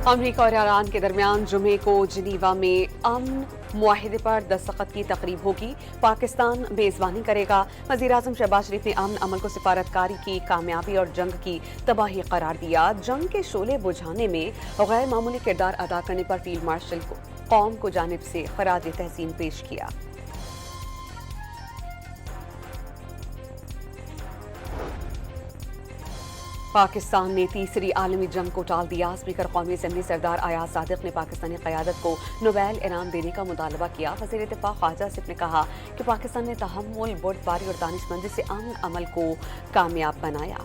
امریکہ اور ایران کے درمیان جمعے کو جنیوا میں امن معاہدے پر دستخط کی تقریب ہوگی۔ پاکستان میزبانی کرے گا۔ وزیراعظم شہباز شریف نے امن عمل کو سفارتکاری کی کامیابی اور جنگ کی تباہی قرار دیا۔ جنگ کے شعلے بجھانے میں غیر معمولی کردار ادا کرنے پر فیلڈ مارشل کو قوم کو جانب سے خراج تحسین پیش کیا۔ پاکستان نے تیسری عالمی جنگ کو ٹال دیا۔ اسپیکر قومی اسمبلی سردار ایاز صادق نے پاکستانی قیادت کو نوبیل انعام دینے کا مطالبہ کیا۔ وزیر دفاع خواجہ آصف نے کہا کہ پاکستان نے تحمل، بردباری اور دانش مندی سے امن عمل کو کامیاب بنایا۔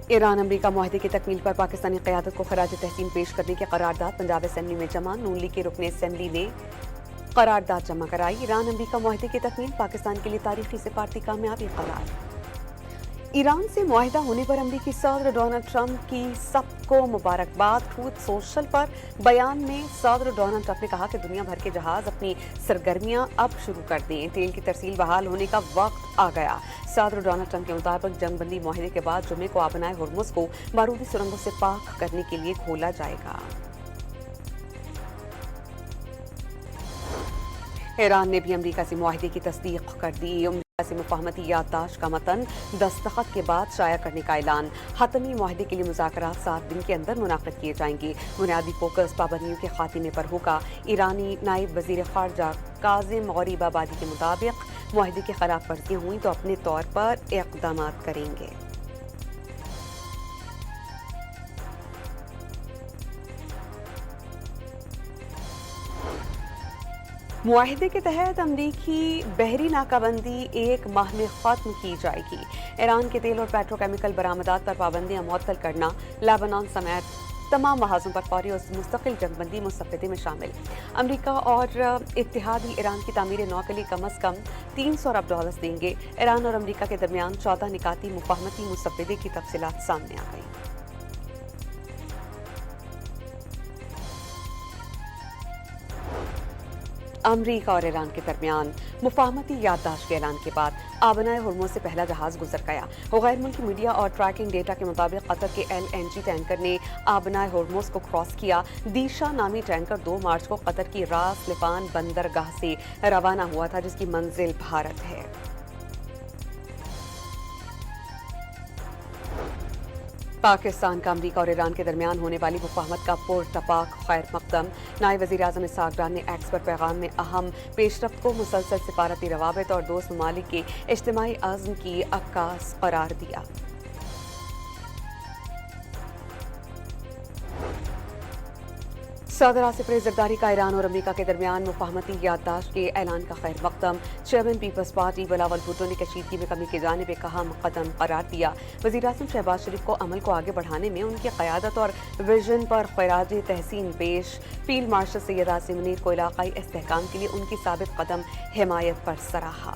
ایران امریکہ معاہدے کی تکمیل پر پاکستانی قیادت کو خراج تحسین پیش کرنے کی قرارداد پنجاب اسمبلی میں جمع۔ نون لیگ کے رکن اسمبلی نے قرارداد جمع کرائی۔ ایران امریکہ معاہدے کی تکمیل پاکستان کے لیے تاریخی سفارتی کامیابی قرار۔ ایران سے معاہدہ ہونے پر امریکی صدر ڈونلڈ ٹرمپ کی سب کو مبارکباد۔ ٹروتھ سوشل پر بیان میں صدر ڈونلڈ ٹرمپ نے کہا کہ دنیا بھر کے جہاز اپنی سرگرمیاں اب شروع کر دیں۔ تیل کی ترسیل بحال ہونے کا وقت آ گیا۔ صدر ڈونلڈ ٹرمپ کے مطابق جنگ بندی معاہدے کے بعد جمعے کو آبنائے ہرمز کو بارودی سرنگوں سے پاک کرنے کے لیے کھولا جائے گا۔ ایران نے بھی امریکہ سے معاہدے کی تصدیق کر دی۔ امریکہ سے مفاہمتی یادداشت کا متن دستخط کے بعد شائع کرنے کا اعلان۔ حتمی معاہدے کے لیے مذاکرات 7 دن کے اندر منعقد کیے جائیں گے۔ بنیادی فوکس پابندیوں کے خاتمے پر ہوگا۔ ایرانی نائب وزیر خارجہ کاظم غریب آبادی کے مطابق معاہدے کی خلاف ورزیاں ہوئیں تو اپنے طور پر اقدامات کریں گے۔ معاہدے کے تحت امریکی بحری ناکہ بندی 1 ماہ میں ختم کی جائے گی۔ ایران کے تیل اور پیٹروکیمیکل برآمدات پر پابندیاں معطل کرنا، لیبنان سمیت تمام محاذوں پر فوری اور مستقل جنگ بندی مسودے میں شامل۔ امریکہ اور اتحادی ایران کی تعمیر نو کے لیے کم از کم $300 ارب دیں گے۔ ایران اور امریکہ کے درمیان 14 نکاتی مفاہمتی مسودے کی تفصیلات سامنے آ گئی۔ امریکہ اور ایران کے درمیان مفاہمتی یادداشت کے اعلان کے بعد آبنائے ہرمز سے پہلا جہاز گزر گیا۔ غیر ملکی میڈیا اور ٹریکنگ ڈیٹا کے مطابق قطر کے LNG ٹینکر نے آبنائے ہرمز کو کراس کیا۔ دیشا نامی ٹینکر 2 مارچ کو قطر کی راس لفان بندرگاہ سے روانہ ہوا تھا، جس کی منزل بھارت ہے۔ پاکستان کا امریکہ اور ایران کے درمیان ہونے والی مفاہمت کا پرتپاک خیر مقدم۔ نائب وزیر اعظم اسحاق ڈار نے ایکس پر پیغام میں اہم پیش رفت کو مسلسل سفارتی روابط اور دوست ممالک کے اجتماعی عزم کی عکاس قرار دیا۔ صدر آصف علی زرداری کا ایران اور امریکہ کے درمیان مفاہمتی یادداشت کے اعلان کا خیر مقدم۔ چیئرمین پیپلز پارٹی بلاول بھٹو نے کشیدگی میں کمی کی جانب ایک اہم قدم قرار دیا۔ وزیراعظم شہباز شریف کو عمل کو آگے بڑھانے میں ان کی قیادت اور وژن پر خراج تحسین پیش۔ فیلڈ مارشل سید عاصم منیر کو علاقائی استحکام کے لیے ان کی ثابت قدم حمایت پر سراہا۔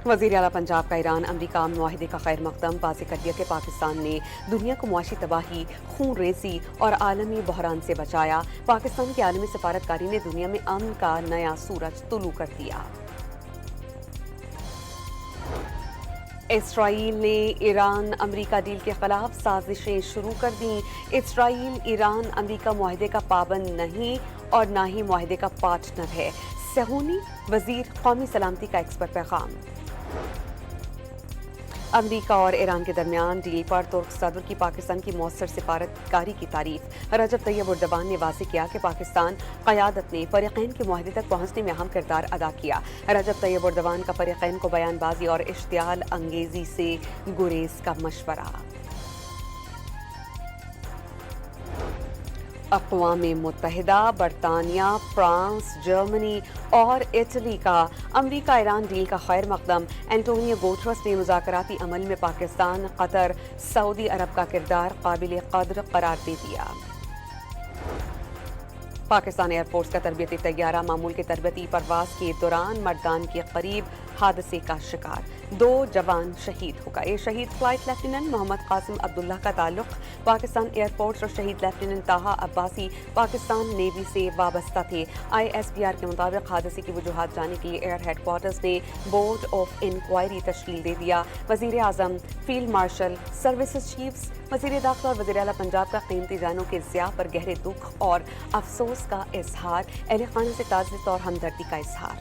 وزیر اعلیٰ پنجاب کا ایران امریکہ معاہدے کا خیر مقدم۔ واضح کر دیا کہ پاکستان نے دنیا کو معاشی تباہی، خون ریزی اور عالمی بحران سے بچایا۔ پاکستان کی عالمی سفارتکاری نے دنیا میں امن کا نیا سورج طلوع کر دیا۔ اسرائیل نے ایران امریکہ ڈیل کے خلاف سازشیں شروع کر دیں۔ اسرائیل ایران امریکہ معاہدے کا پابند نہیں اور نہ ہی معاہدے کا پارٹنر ہے۔ صہیونی وزیر قومی سلامتی کا ایکس پر پیغام۔ امریکہ اور ایران کے درمیان ڈیل پر ترک صدر کی پاکستان کی مؤثر سفارتکاری کی تعریف۔ رجب طیب اردوان نے واضح کیا کہ پاکستان قیادت نے فریقین کے معاہدے تک پہنچنے میں اہم کردار ادا کیا۔ رجب طیب اردوان کا فریقین کو بیان بازی اور اشتعال انگیزی سے گریز کا مشورہ۔ اقوام متحدہ، برطانیہ، فرانس، جرمنی اور اٹلی کا امریکہ ایران ڈیل کا خیر مقدم۔ اینٹونیو گوٹرس نے مذاکراتی عمل میں پاکستان، قطر، سعودی عرب کا کردار قابل قدر قرار دے دیا۔ پاکستان ایئر فورس کا تربیتی طیارہ معمول کے تربیتی پرواز کے دوران مردان کے قریب हादसे का शिकार। 2 जवान शहीद हो गए। शहीद फ्लाइट लेफ्टिनेंट मोहम्मद कासिम अब्दुल्ला का ताल्लुक पाकिस्तान एयरफोर्स और शहीद लेफ्टिनेंट ताहा अब्बासी पाकिस्तान नेवी से वाबस्ता थे। ISPR के मुताबिक हादसे की वजूहात जानने के लिए एयर हेडक्वार्टर्स ने बोर्ड ऑफ इंक्वायरी तश्कील दे दिया। वजीर आजम, फील्ड मार्शल, सर्विसेज चीफ्स, वजीर दाखिला और वजीर आला पंजाब का कीमती जानों के ज़िया पर गहरे दुख और अफसोस का इजहार। अहले खाना से ताज़ियत और हमदर्दी का इजहार।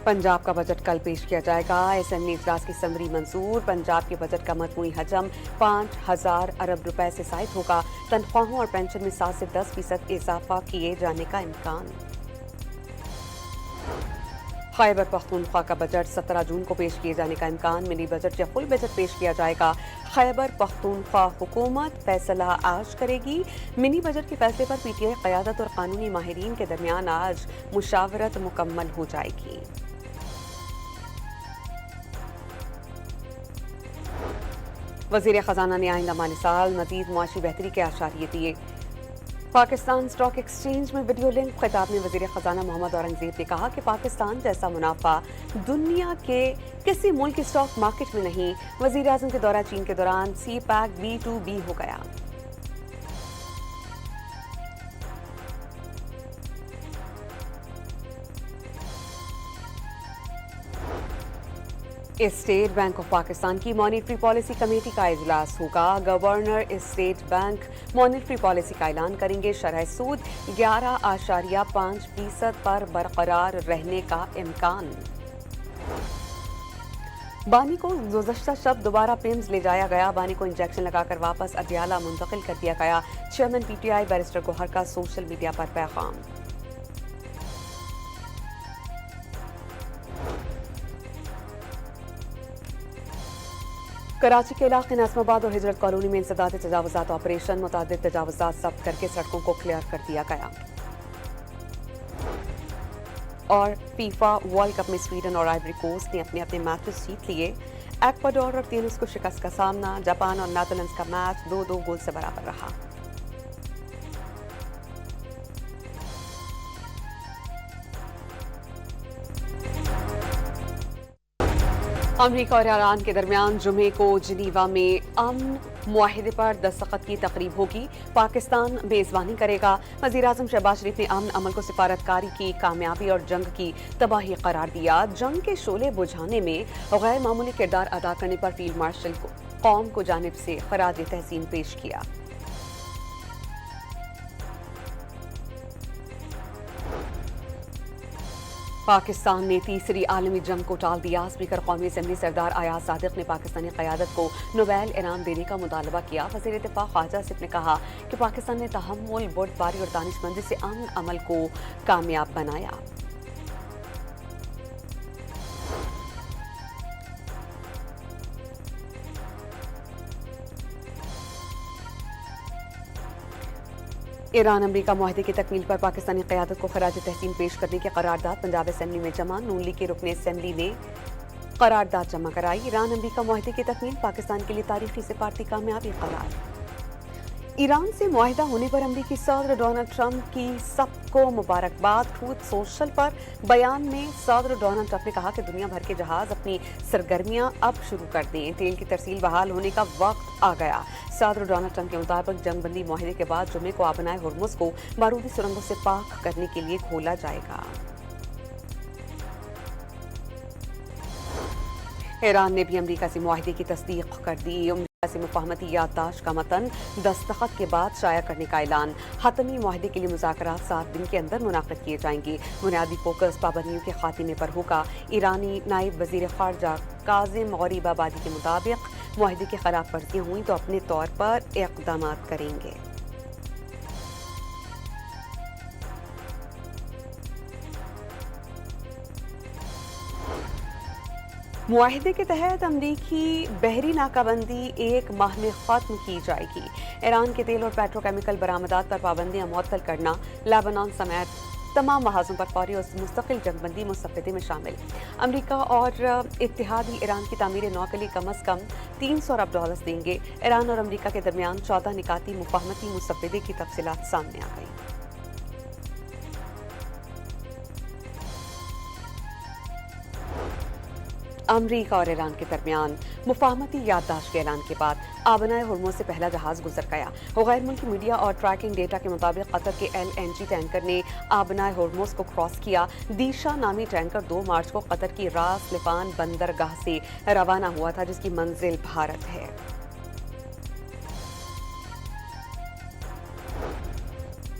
पंजाब का बजट कल पेश किया जाएगा। असेंबली इजलास की समरी मंजूर। पंजाब के बजट का मजमूई हजम 5,000 अरब रुपए से जायद होगा। तनख्वाहों और पेंशन में 7 से 10% इजाफा किए जाने का इम्कान। खैबर पख्तूनख्वा का बजट 17 जून को पेश किए जाने का इम्कान। मिनी बजट या फुल बजट पेश किया जाएगा। खैबर पख्तूनख्वा हुकूमत फैसला आज करेगी। मिनी बजट के फैसले पर PTI क़यादत और कानूनी माहिरीन के दरमियान आज मुशावरत मुकम्मल हो जाएगी। वज़ीर ख़जाना ने आइंदा माली साल मज़ीद मुआशी बेहतरी के आशारिये दिए। पाकिस्तान स्टॉक एक्सचेंज में वीडियो लिंक खिताब में वज़ीर ख़जाना मोहम्मद औरंगज़ेब ने कहा कि पाकिस्तान जैसा मुनाफा दुनिया के किसी मुल्क की स्टॉक मार्केट में नहीं। वज़ीर आज़म के दौरा चीन के दौरान CPEC B2B हो गया। स्टेट बैंक ऑफ पाकिस्तान की मॉनेटरी पॉलिसी कमेटी का इजलास होगा। Governor state bank monetary policy का ऐलान करेंगे। शरह सूद 11.5% पर बरकरार रहने का इम्कान। बानी को गुज़श्ता शब दोबारा पिम्स ले जाया गया। बानी को इंजेक्शन लगाकर वापस अदियाला मुंतकिल कर दिया गया। चेयरमैन PTI बैरिस्टर गौहर का सोशल मीडिया पर पैगाम। कराची के इलाके नाज़िमाबाद और हिजरत कॉलोनी में इंसदाद तजावुज़ात ऑपरेशन। मुतादिद तजावुज़ात जब्त करके सड़कों को क्लियर कर दिया गया। और फीफा वर्ल्ड कप में स्वीडन और आइवरी कोस्ट ने अपने अपने मैचेस जीत लिए। एक्वाडोर और ट्यूनिस को शिकस्त का सामना। जापान और नेदरलैंड्स का मैच 2-2 गोल से बराबर रहा। अमरीका और ईरान के दरमियान जुमे को जिनीवा में अमन मुआहिदे पर दस्तखत की तकरीब होगी। पाकिस्तान मेजबानी करेगा। वज़ीर आज़म शहबाज शरीफ ने अमन अमल को सिफारतकारी की कामयाबी और जंग की तबाही करार दिया। जंग के शोले बुझाने में गैर मामूली किरदार अदा करने पर फील्ड मार्शल को कौम को जानिब से खराज तहसीन पेश किया। पाकिस्तान ने तीसरी आलमी जंग को टाल दिया। स्पीकर कौमी असम्बली सरदार अयाज सादिक ने पाकिस्तानी क़यादत को नोबेल इनाम देने का मुतालबा किया। वज़ीर दिफ़ा ख्वाजा आसिफ ने कहा कि पाकिस्तान ने तहम्मुल, बुर्दबारी और दानिशमंदी से अमन अमल को कामयाब बनाया। ईरान अमरीका मुआहदे की तकमील पर पाकिस्तानी क़यादत को खराज तहसीन पेश करने की करारदाद पंजाब असम्बली में जमा। नून लीग के रुकने असम्बली ने करारदाद जमा कराई। ईरान अमरीका मुआहदे की तकमील पाकिस्तान के लिए तारीखी सिफारती कामयाबी करार। ईरान से मुआहिदा होने पर अमरीकी सदर डोनाल्ड ट्रंप की सबको मुबारकबाद। ट्रूथ सोशल पर बयान में सदर डोनाल्ड ट्रंप ने कहा कि दुनिया भर के जहाज अपनी सरगर्मियां अब शुरू कर दें। तेल की तरसील बहाल होने का वक्त आ गया। सदर डोनाल्ड ट्रंप के मुताबिक जंगबंदी मुआहिदे के बाद जुमे को आबनाए हुर्मुज़ को बारूदी सुरंगों से पाक करने के लिए खोला जाएगा। ईरान ने भी अमरीका से मुआहिदे की तस्दीक कर दी। अमरीका से मुफाहमती याददाश्त का मतन दस्तखत के बाद शाया करने का ऐलान। हतमी मुआहिदे के लिए मुज़ाकरात 7 दिन के अंदर मुनाक़िद किए जाएंगे। बुनियादी फोकस पाबंदियों के खात्मे पर होगा। ईरानी नायब वज़ीर ख़ारजा काज़िम गरीबाबादी के मुताबिक मुआहिदे की खिलाफ वर्जियाँ हुई तो अपने तौर पर इक़दाम करेंगे। मुआहिदे के तहत अमरीकी बहरी नाकाबंदी 1 माह में ख़त्म की जाएगी। ईरान के तेल और पेट्रोकेमिकल बरामदात पर पाबंदियां मुअत्तल करना। लेबनान समेत तमाम महाजों पर फौरी और मुस्तकिल जंगबंदी मुसव्वदे में शामिल। अमरीका और इत्तेहादी ईरान की तामीर नौ के लिए कम अज़ कम $300 अरब देंगे। ईरान और अमरीका के दरमियान 14 निकाती मुफाहमती मुसव्वदे की तफसीलात सामने आ गई। अमरीका और ईरान के दरमियान मुफाहमती याददाश्त के ऐलान के बाद आबनाए हुर्मुज़ से पहला जहाज गुजर गया। गैर मुल्की मीडिया और ट्रैकिंग डेटा के मुताबिक कतर के LNG टैंकर ने आबनाए हुर्मुज़ को क्रॉस किया। दीशा नामी टैंकर 2 मार्च को कतर की रास लिफान बंदरगाह से रवाना हुआ था, जिसकी मंजिल भारत है।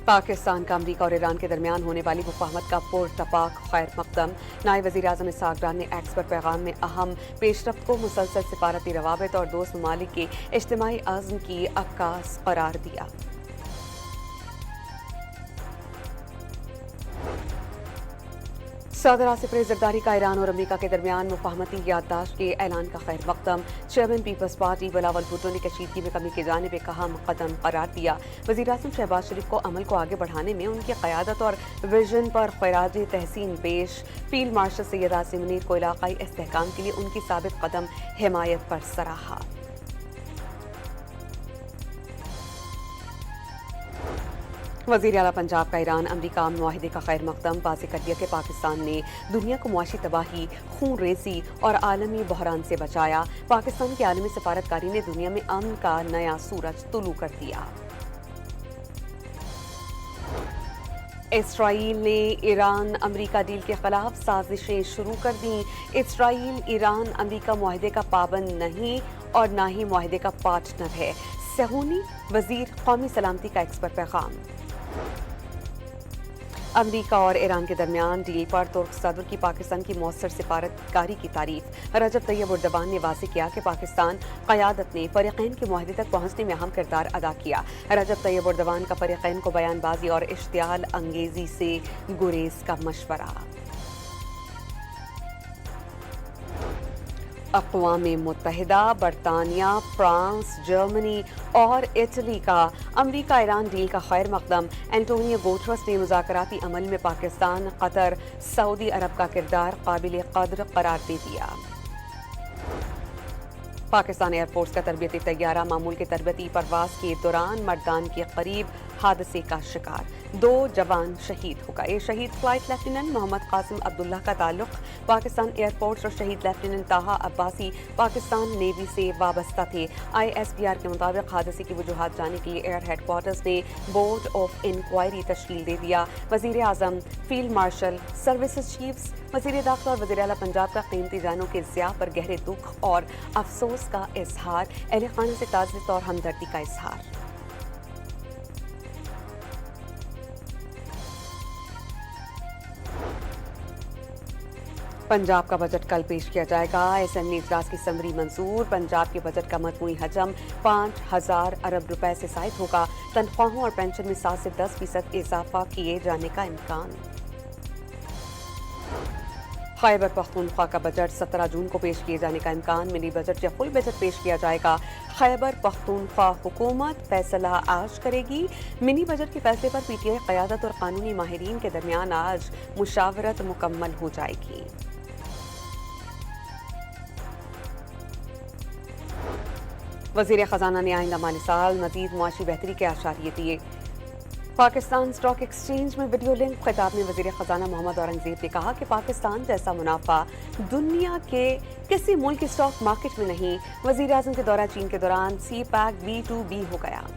पाकिस्तान का अमरीका और ईरान के दरमियान होने वाली मुफाहमत का पुरतपाक खैर मकदम। नायब वज़ीर आज़म इसहाक डार ने एक्स पर पैगाम में अहम पेशरफ्त को मुसलसल सिफारती रवाबित और दोस्त ममालिक के इज्तिमाई अज़्म की अक्कास करार दिया। सदर आसिफ जरदारी का ईरान और अमरीका के दरमियान मुफाहमती याददाश्त के ऐलान का खैर मकदम। Chairman people's party Bilawal Bhutto ने कशीदगी में कमी की जानिब एक अहम कदम करार दिया। वज़ीर आज़म शहबाज शरीफ को अमल को आगे बढ़ाने में उनकी क़यादत और विजन पर खराज तहसीन पेश। फील्ड मार्शल सैयद आसिम मुनीर को इलाक़ाई इस्तेहकाम के लिए उनकी साबित कदम हिमायत पर सराहा। वज़ीर आला पंजाब का ईरान अमरीका मुआहिदे का खैर मकदम वाज़ेह कर दिया कि पाकिस्तान ने दुनिया को मुआशी तबाही, खून रेजी और आलमी बहरान से बचाया। पाकिस्तान की आलमी सफारतकारी ने दुनिया में अमन का नया सूरज तुलू कर दिया। इसराइल ने ईरान अमरीका डील के खिलाफ साजिशें शुरू कर दी। इसराइल ईरान अमरीका मुआहिदे का पाबंद नहीं और ना ही मुआहिदे का पार्टनर है। सहूनी वज़ीर कौमी सलामती का एक्स पर पैगाम। अमरीका और ईरान के दरमियान डील पर तुर्क सदर की पाकिस्तान की मौसर सिफारतकारी की तारीफ। रजब तैयब एर्दोगान ने वाज़ेह किया कि पाकिस्तान क़यादत ने फ़रीक़ैन के मुआहदे तक पहुंचने में अहम किरदार अदा किया। रजब तैयब एर्दोगान का फ़रीक़ैन को बयानबाजी और इश्तियाल अंगेज़ी से गुरेज का मशवरा। अक़वाम मुत्तहिदा, बरतानिया, फ्रांस, जर्मनी और इटली का अमरीका ईरान डील का खैर मकदम। एंटोनियो गुटेरेस ने मुज़ाकराती अमल में पाकिस्तान, कतर, सऊदी अरब का किरदार काबिल कद्र करार दे दिया। पाकिस्तान एयरफोर्स का तरबियती तैयारा मामूल के तरबियती परवाज के दौरान मर्दान के करीब हादसे का शिकार। 2 जवान शहीद हो गए। शहीद फ्लाइट लेफ्टिनेंट मोहम्मद कासिम अब्दुल्ला का ताल्लुक पाकिस्तान एयरफोर्स और शहीद लेफ्टिनेंट ताहा अब्बासी पाकिस्तान नेवी से वाबस्ता थे। ISPR के मुताबिक हादसे की वजूहात जानने के लिए एयर हेडक्वार्टर्स ने बोर्ड ऑफ इंक्वायरी तश्कील दे दिया। वज़ीर आज़म, फील्ड मार्शल, सर्विसेज चीफ्स, वज़ीर दाखिला और वज़ीर आला पंजाब का कीमती जानों के ज़िया पर गहरे दुख और अफसोस का इजहार। अहले खाना से ताज़ियत और हमदर्दी का इजहार। पंजाब का बजट कल पेश किया जाएगा। असेंबली इजलास की समरी मंजूर। पंजाब के बजट का मजमूई हजम 5,000 अरब रुपए से जायद होगा। तनख्वाहों और पेंशन में 7 से 10% इजाफा किए जाने का इम्कान। खैबर पख्तूनख्वा का बजट 17 जून को पेश किए जाने का इम्कान। मिनी बजट या फुल बजट पेश किया जाएगा। खैबर पख्तूनख्वा हुकूमत फैसला आज करेगी। मिनी बजट के फैसले पर PTI क़यादत और कानूनी माहिरीन के दरमियान आज मुशावरत मुकम्मल हो जाएगी। वज़ीर ख़जाना ने आइंदा माली साल मज़ीद मुआशी बेहतरी के आशारिये दिए। पाकिस्तान स्टॉक एक्सचेंज में वीडियो लिंक खिताब में वज़ीर ख़जाना मोहम्मद औरंगज़ेब ने कहा कि पाकिस्तान जैसा मुनाफा दुनिया के किसी मुल्क की स्टॉक मार्केट में नहीं। वज़ीर आज़म के दौरा चीन के दौरान CPEC B2B हो गया।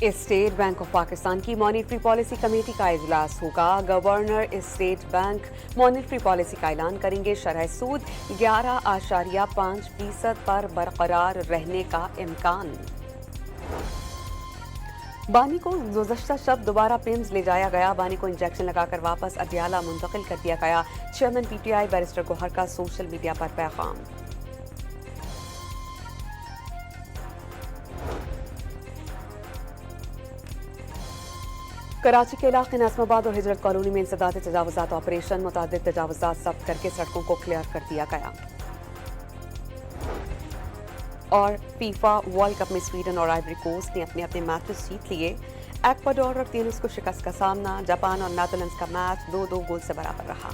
स्टेट बैंक ऑफ पाकिस्तान की मॉनेटरी पॉलिसी कमेटी का इजलास होगा। Governor state bank monetary policy का ऐलान करेंगे। शरह सूद 11.5% पर बरकरार रहने का इम्कान। बानी को गुज़श्ता शब दोबारा पिम्स ले जाया गया। बानी को इंजेक्शन लगाकर वापस अदियाला मुंतकिल कर दिया गया। चेयरमैन PTI बैरिस्टर गौहर का सोशल मीडिया पर पैगाम। कराची के इलाके नाज़िमाबाद और हिजरत कॉलोनी में इंसदाद तजावुज़ात ऑपरेशन। मुतादिद तजावुज़ात जब्त करके सड़कों को क्लियर कर दिया गया। اور فیفا ورلڈ کپ میں سویڈن اور آئیوری کوسٹ نے اپنے میچز جیت لیے۔ ایکواڈور اور تیونس کو شکست کا سامنا۔ جاپان اور نیدرلینڈز کا میچ 2-2 گول سے برابر رہا۔